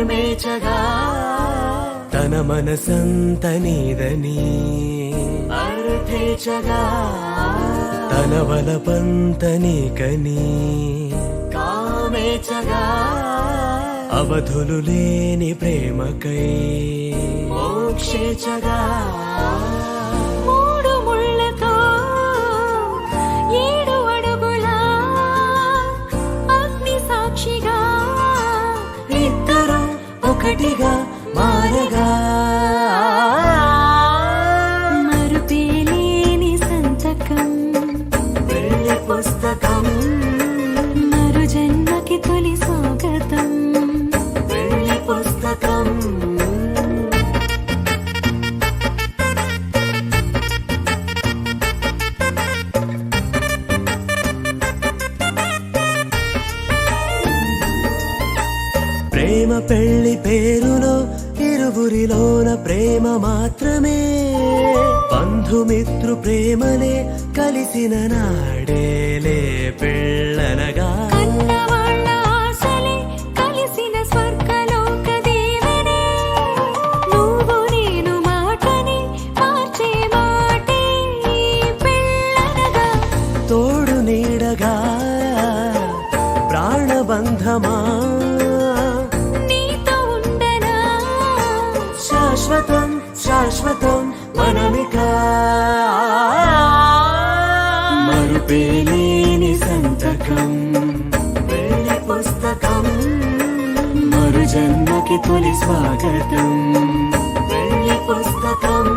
ప్రేమేచగా తన మనసంత నీదని అర్థేచగా తన వలపంత నీకని కామేచగా అవధులు లేని ప్రేమకై మోక్షేచగా మూడు ముళ్ళతో 7 అడుగుల అగ్ని సాక్షిగా ఇద్దరు ఒకటిగా మారగా మరుపేలేని సంతకం పెళ్లి పుస్తకం మరు జన్మకి తొలి స్వాగతం పెళ్లి పుస్తకం ప్రేమ పెళ్లి పేరులో ఇరువురిలోన ప్రేమ మాత్రమే బంధుమిత్రు ప్రేమలే కలిసిన నాడేలే పెళ్ళనగా కన్నవాళ్ళ ఆశలే కలిసిన స్వర్గలోక దీవెనే నువ్వు నేను మాటని మార్చే మాటే పెళ్ళనగా తోడు నీడగా ప్రాణబంధమా నీతో ఉండనా శాశ్వతం శాశ్వతం మనమిక మరుపేలేని సంతకం పెళ్లి పుస్తకం మరు జన్మకి తొలి స్వాగతం పెళ్లి పుస్తకం